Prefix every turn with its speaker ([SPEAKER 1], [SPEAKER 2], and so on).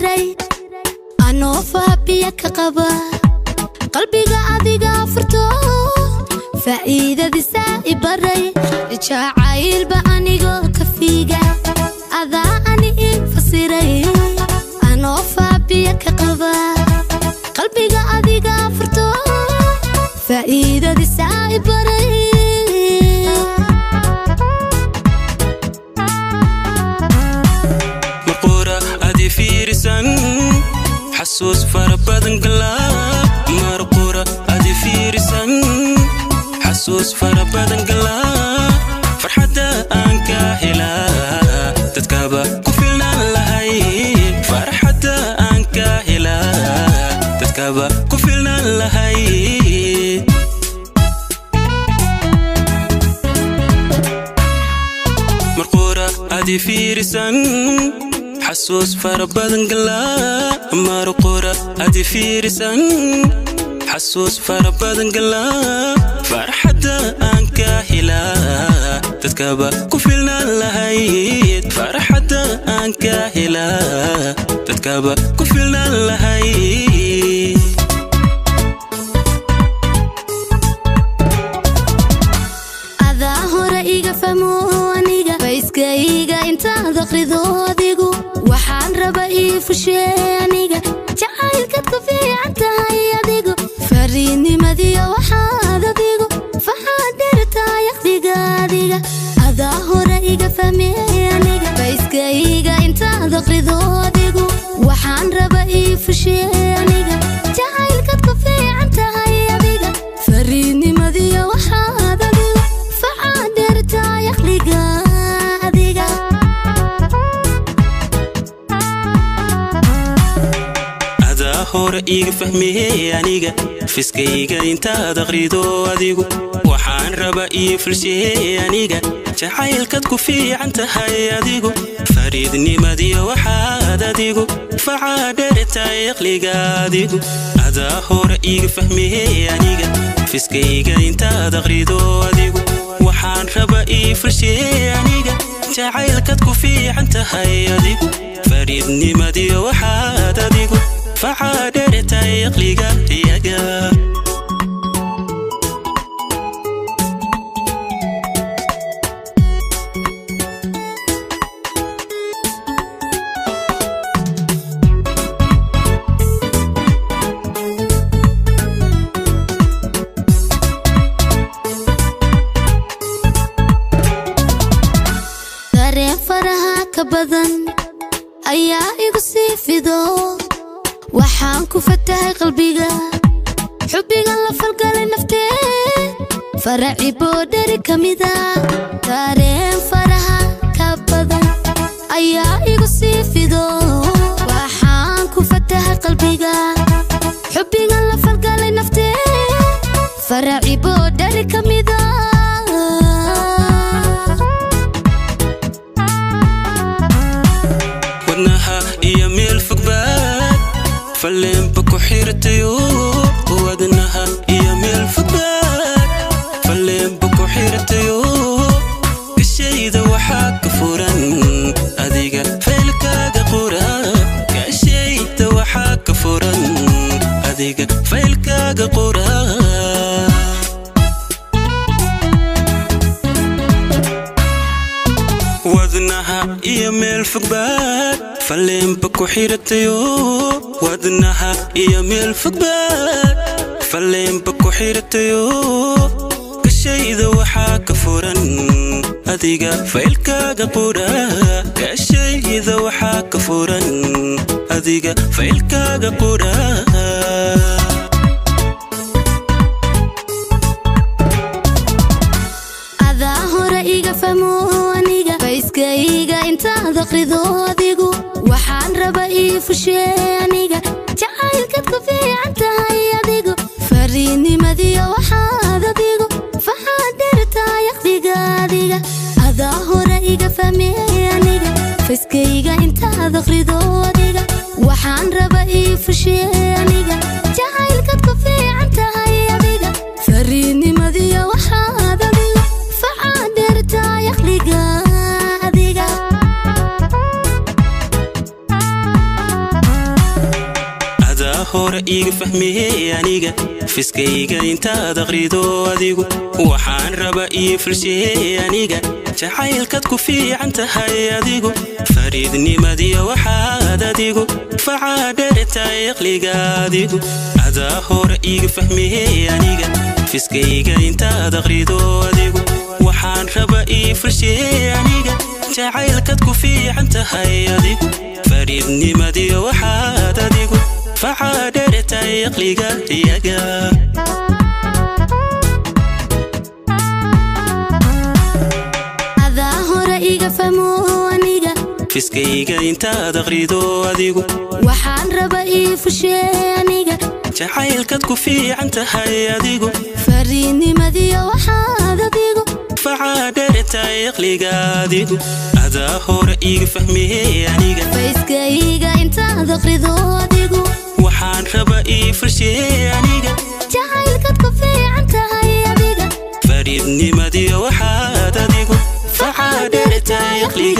[SPEAKER 1] فسري أنا فابيك قبا قلبي قاعد فرتو فإذا دي سائب بري جعايل بأنيقو كفيقة أذا أني فسري أنا فابيك قبا قلبي قاعد فرتو فإذا دي سائب بري
[SPEAKER 2] مقورة أدي فيرسان حسوس فربادن قلاب مرقورة أدي فيرسان حسوس فربادن قلاب فرحة أنك هلا تتكابا كفلنا لهاي فرحة أنك هلا تتكابا كفلنا لهاي مرقورة أدي فيرسان حسوس فربادن قلاب مرقورة أدي فيرسان حسوس فربادن قلاب فرحة أنك هلا تتكابا كفلنا لهاي فرحة أنك هلا تتكابا كفلنا لهاي
[SPEAKER 1] أذا هو رأيك فموانيك فايسكايك انت ذقري ذوديقو وحان رباي فشيانيك جعايلك تكفي عنتا هياديقو فريني مذيا وحاذا ديقو فحادرتا يخدي قاديقا أذا هو رأيك فميانيك فايسكايك انت ذقري ذوديقو وحان رباي فشيانيك جعايلك تكفي عنتا هياديقو فريني مذيا وحاذا ديقو فحادرتا يخدي قاديقا
[SPEAKER 2] hore iga fahmiyay aniga fiskayga inta daqrido adigu waxaan raba ii fulshay aniga jacaylkad ku fiican tahay adigu fariidnimadiyo waxaad adigu facaadheertay aqliga adigu ada hore iga fahmiyay aniga fiskayga inta daqrido adigu waxaan raba ii fulshay aniga jacaylkad ku fiican tahay adigu fariidnimadiyo waxaad adigu فعادرتا يقلقا يقا
[SPEAKER 1] دارين فرها كبدن أيا يقصي في دو waxaan ku fatahay qalbiga xubbiga la falgalay naftee faraci boodari kamida dareen faraha ka badan ayaa igu sii fido waxaan ku fatahay qalbiga xubbiga la falgalay naftee faraci boodari kamida
[SPEAKER 2] wadnaha iyo meel fogbaad فلين بكو حيرتيو ودنها يميل فقبال فلين بكو حيرتيو كشي ذا وحاك فوران أديقا فيلكا قورا كشي ذا وحاك فوران أديقا فيلكا قورا ودنها يميل فقبال فلين بكو حيرتيو ودنها يميل فقبال فلين بكو حيرتيو كشي ذا وحاك فوران أديقا فيلكا قورا كشي ذا وحاك فوران أديقا فيلكا قورا
[SPEAKER 1] أذا هو رأيك فموانيك فايسكايك انت ذقري ذوديقو waxaan raba ii fusheeniga jacaylkad ku fiican tahay adigu fariinimadiyo waxaad adigu faxaadirtaa yaqdiga adiga adaa hore iga fahmiyay aniga fiskayga intaad akhrido adiga waxaan raba ii fusheeniga jacaylkad ku fiican tahay adiga fariinimadiyo waxaad adigu faxaadirtaa yaqdiga adiga
[SPEAKER 2] iga fahmiyey aniga fiskayga intaad aqrido adigu waxaan raba ii fulshiyey aniga jacaylkaad ku fiican tahay adigu fariidnimadiyo waxaad adigu facaadheertahay aqliga adigu adaa hore iga fahmiyey aniga fiskayga intaad aqrido adigu waxaan raba ii fulshiyey aniga jacaylkaad ku fiican tahay adigu fariidnimadiyo waxaad adigu facaadheertahay aqliga iyaga
[SPEAKER 1] adaa hore iga fahmo aniga
[SPEAKER 2] fiskayga intaad aqrido adigu
[SPEAKER 1] waxaan raba ii fushee aniga
[SPEAKER 2] jacaylkaad ku fiican tahay adigu
[SPEAKER 1] fariidnimadiyo waxaad adigu
[SPEAKER 2] facaadheertahay aqliga adigu adaa hore iga fahmiyey aniga
[SPEAKER 1] fiskayga intaad aqrido adigu
[SPEAKER 2] waxaan raba ii fulshiyey aniga
[SPEAKER 1] jacaylkaad ku fiican tahay adiga
[SPEAKER 2] fariidnimadiyo waxaad adigu facaadheertahay aqliga